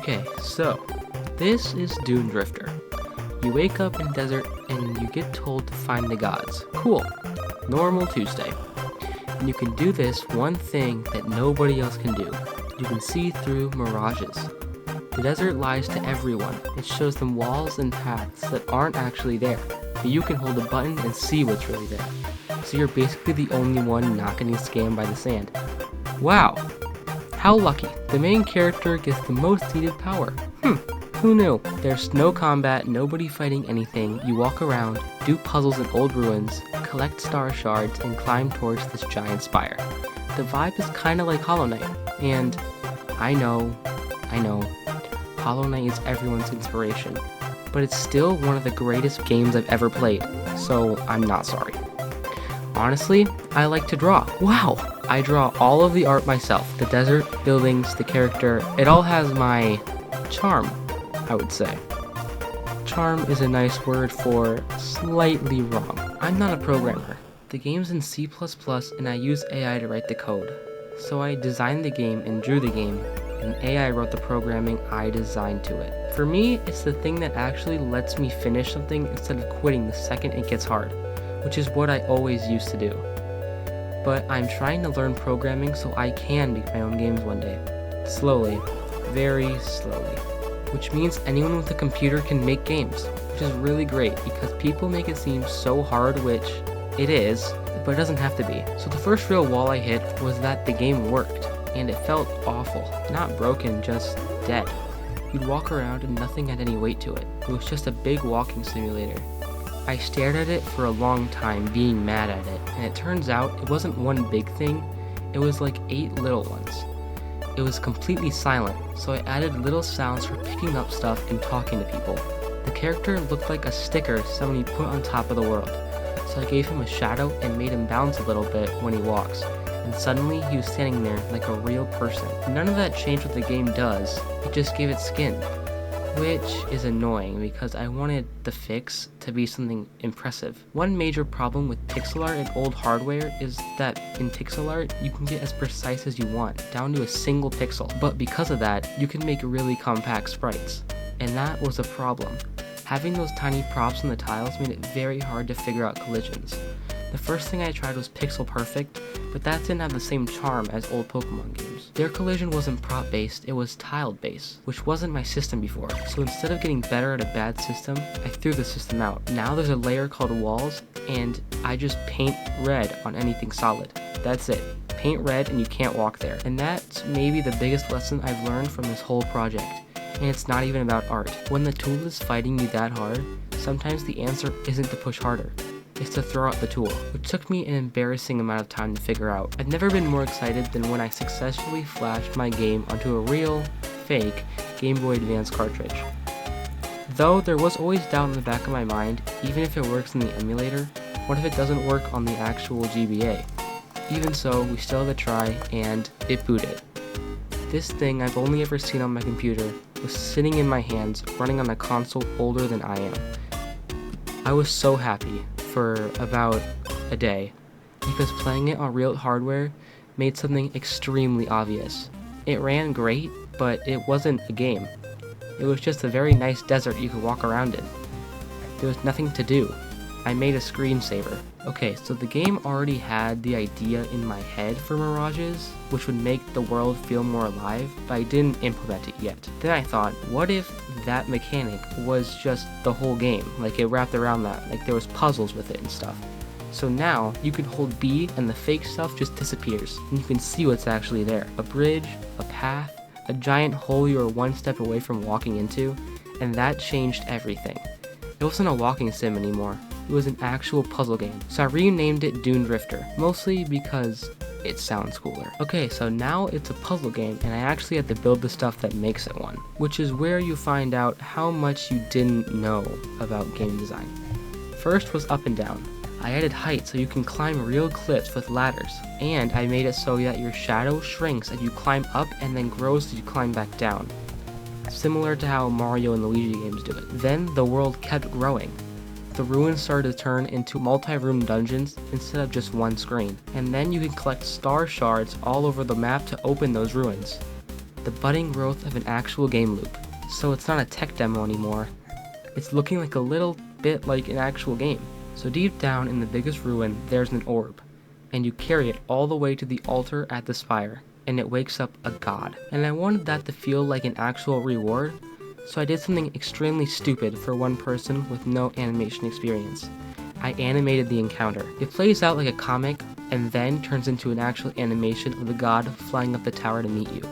Okay, so this is Dune Drifter. You wake up in a desert and you get told to find the gods. Cool. Normal Tuesday. And you can do this one thing that nobody else can do. You can see through mirages. The desert lies to everyone. It shows them walls and paths that aren't actually there. But you can hold a button and see what's really there. So you're basically the only one not getting scammed by the sand. Wow. How lucky. The main character gets the most needed power. Who knew? There's no combat, nobody fighting anything. You walk around, do puzzles in old ruins, collect star shards, and climb towards this giant spire. The vibe is kinda like Hollow Knight. And I know, Hollow Knight is everyone's inspiration. But it's still one of the greatest games I've ever played, so I'm not sorry. Honestly, I like to draw. Wow! I draw all of the art myself. The desert, buildings, the character, it all has my charm, I would say. Charm is a nice word for slightly wrong. I'm not a programmer. The game's in C++ and I use AI to write the code. So I designed the game and drew the game, and AI wrote the programming I designed to it. For me, it's the thing that actually lets me finish something instead of quitting the second it gets hard, which is what I always used to do. But I'm trying to learn programming so I can make my own games one day. Slowly. Very slowly. Which means anyone with a computer can make games, which is really great because people make it seem so hard, which it is, but it doesn't have to be. So the first real wall I hit was that the game worked, and it felt awful. Not broken, just dead. You'd walk around and nothing had any weight to it. It was just a big walking simulator. I stared at it for a long time, being mad at it, and it turns out it wasn't one big thing, it was like 8 little ones. It was completely silent, so I added little sounds for picking up stuff and talking to people. The character looked like a sticker somebody put on top of the world, so I gave him a shadow and made him bounce a little bit when he walks, and suddenly he was standing there like a real person. None of that changed what the game does, it just gave it skin. Which is annoying because I wanted the fix to be something impressive. One major problem with pixel art and old hardware is that in pixel art, you can get as precise as you want, down to a single pixel. But because of that, you can make really compact sprites. And that was a problem. Having those tiny props on the tiles made it very hard to figure out collisions. The first thing I tried was pixel perfect, but that didn't have the same charm as old Pokemon games. Their collision wasn't prop based, it was tiled based, which wasn't my system before. So instead of getting better at a bad system, I threw the system out. Now there's a layer called walls, and I just paint red on anything solid. That's it. Paint red and you can't walk there. And that's maybe the biggest lesson I've learned from this whole project. And it's not even about art. When the tool is fighting you that hard, sometimes the answer isn't to push harder. Is to throw out the tool, which took me an embarrassing amount of time to figure out. I've never been more excited than when I successfully flashed my game onto a real, fake Game Boy Advance cartridge. Though there was always doubt in the back of my mind, even if it works in the emulator, what if it doesn't work on the actual GBA? Even so, we still had to try, and it booted. This thing I've only ever seen on my computer was sitting in my hands, running on a console older than I am. I was so happy for about a day, because playing it on real hardware made something extremely obvious. It ran great, but it wasn't a game. It was just a very nice desert you could walk around in. There was nothing to do. I made a screensaver. Okay, so the game already had the idea in my head for mirages, which would make the world feel more alive, but I didn't implement it yet. Then I thought, what if that mechanic was just the whole game? Like it wrapped around that, like there was puzzles with it and stuff. So now, you can hold B and the fake stuff just disappears, and you can see what's actually there. A bridge, a path, a giant hole you were one step away from walking into, and that changed everything. It wasn't a walking sim anymore. It was an actual puzzle game, so I renamed it Dune Drifter, mostly because it sounds cooler. Okay, so now it's a puzzle game, and I actually had to build the stuff that makes it one, which is where you find out how much you didn't know about game design. First was up and down. I added height so you can climb real cliffs with ladders, and I made it so that your shadow shrinks as you climb up and then grows as you climb back down. Similar to how Mario and Luigi games do it. Then the world kept growing. The ruins started to turn into multi-room dungeons instead of just one screen, and then you can collect star shards all over the map to open those ruins. the budding growth of an actual game loop. So it's not a tech demo anymore. It's looking like a little bit like an actual game. So deep down in the biggest ruin, there's an orb, and you carry it all the way to the altar at the spire, and it wakes up a god. And I wanted that to feel like an actual reward, so I did something extremely stupid for one person with no animation experience. I animated the encounter. It plays out like a comic, and then turns into an actual animation of the god flying up the tower to meet you.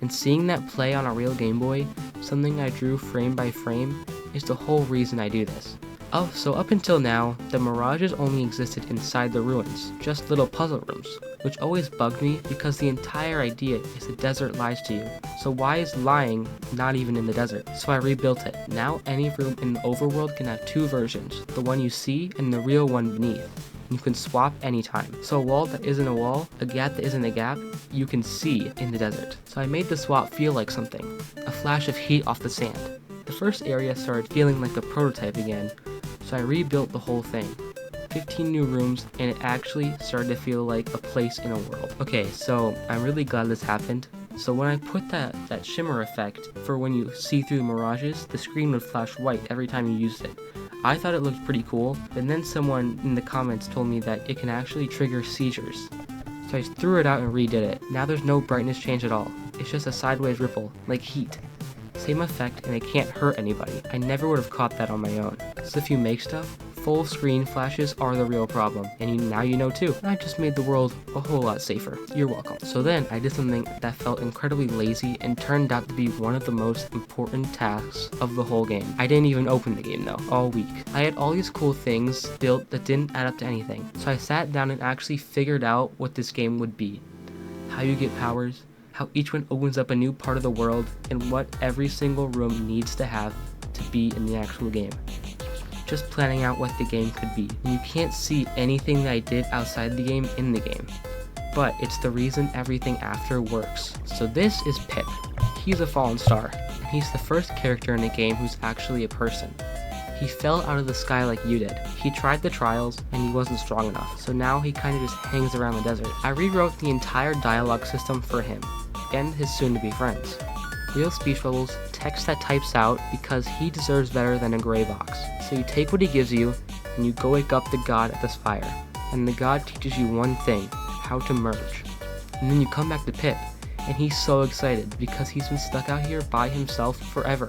And seeing that play on a real Game Boy, something I drew frame by frame, is the whole reason I do this. So up until now, the mirages only existed inside the ruins, just little puzzle rooms, which always bugged me because the entire idea is the desert lies to you. So why is lying not even in the desert? So I rebuilt it. Now any room in the overworld can have two versions, the one you see and the real one beneath. You can swap anytime. So a wall that isn't a wall, a gap that isn't a gap, you can see in the desert. So I made the swap feel like something, a flash of heat off the sand. The first area started feeling like a prototype again, so I rebuilt the whole thing. 15 new rooms, and it actually started to feel like a place in a world. Okay, so I'm really glad this happened. So when I put that shimmer effect for when you see through the mirages, the screen would flash white every time you used it. I thought it looked pretty cool, and then someone in the comments told me that it can actually trigger seizures. So I threw it out and redid it. Now there's no brightness change at all. It's just a sideways ripple, like heat. Same effect, and it can't hurt anybody. I never would have caught that on my own. So if you make stuff, full screen flashes are the real problem, and now you know too. I just made the world a whole lot safer. You're welcome. So then I did something that felt incredibly lazy and turned out to be one of the most important tasks of the whole game. I didn't even open the game though, all week. I had all these cool things built that didn't add up to anything. So I sat down and actually figured out what this game would be. How you get powers, how each one opens up a new part of the world, and what every single room needs to have to be in the actual game. Just planning out what the game could be. And you can't see anything that I did outside the game in the game, but it's the reason everything after works. So this is Pip. He's a fallen star, and he's the first character in the game who's actually a person. He fell out of the sky like you did. He tried the trials, and he wasn't strong enough, so now he kinda just hangs around the desert. I rewrote the entire dialogue system for him, and his soon-to-be friends. Real speech bubbles, text that types out because he deserves better than a gray box. So you take what he gives you, and you go wake up the god at the spire. And the god teaches you one thing, how to merge. And then you come back to Pip, and he's so excited because he's been stuck out here by himself forever,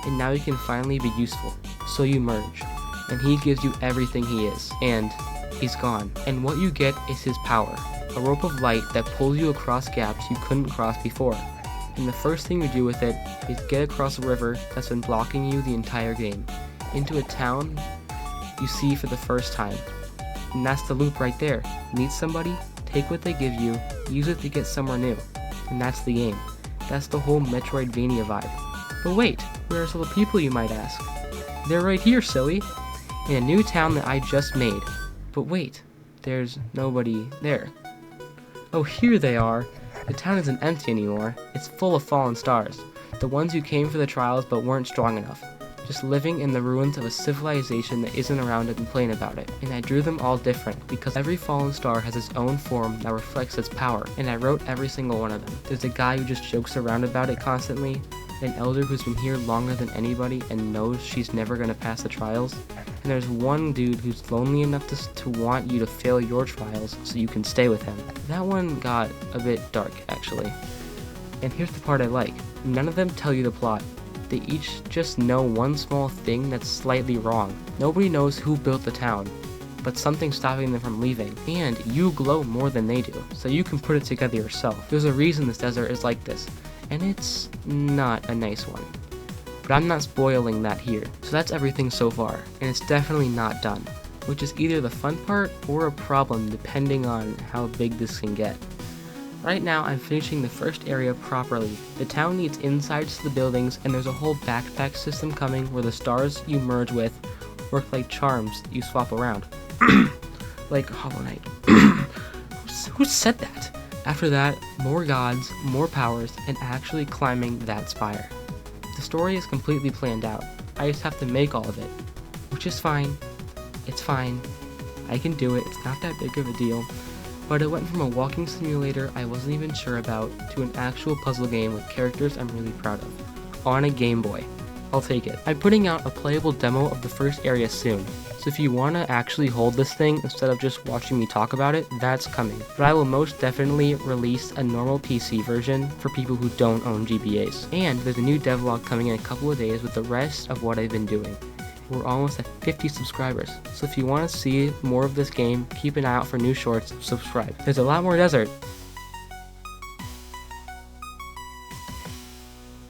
and now he can finally be useful. So you merge, and he gives you everything he is, and he's gone. And what you get is his power, a rope of light that pulls you across gaps you couldn't cross before. And the first thing you do with it is get across a river that's been blocking you the entire game, into a town you see for the first time. And that's the loop right there. Meet somebody, take what they give you, use it to get somewhere new. And that's the game. That's the whole Metroidvania vibe. But wait, where's all the people, you might ask? They're right here, silly! In a new town that I just made. But wait, there's nobody there. Oh, here they are! The town isn't empty anymore. It's full of fallen stars. The ones who came for the trials but weren't strong enough. Just living in the ruins of a civilization that isn't around to complain about it. And I drew them all different, because every fallen star has its own form that reflects its power, and I wrote every single one of them. There's a guy who just jokes around about it constantly, an elder who's been here longer than anybody and knows she's never gonna pass the trials, and there's one dude who's lonely enough to want you to fail your trials so you can stay with him. That one got a bit dark, actually. And here's the part I like. None of them tell you the plot. They each just know one small thing that's slightly wrong. Nobody knows who built the town, but something's stopping them from leaving. And you glow more than they do, so you can put it together yourself. There's a reason this desert is like this, and it's not a nice one. But I'm not spoiling that here. So that's everything so far, and it's definitely not done, which is either the fun part or a problem depending on how big this can get. Right now I'm finishing the first area properly. The town needs insides to the buildings, and there's a whole backpack system coming where the stars you merge with work like charms that you swap around. Like Hollow Knight. Who said that? After that, more gods, more powers, and actually climbing that spire. The story is completely planned out. I just have to make all of it, which is fine. It's fine. I can do it. It's not that big of a deal. But it went from a walking simulator I wasn't even sure about to an actual puzzle game with characters I'm really proud of. On a Game Boy. I'll take it. I'm putting out a playable demo of the first area soon, so if you want to actually hold this thing instead of just watching me talk about it, that's coming. But I will most definitely release a normal PC version for people who don't own GBAs. And there's a new devlog coming in a couple of days with the rest of what I've been doing. We're almost at 50 subscribers, so if you want to see more of this game, keep an eye out for new shorts, subscribe. There's a lot more desert,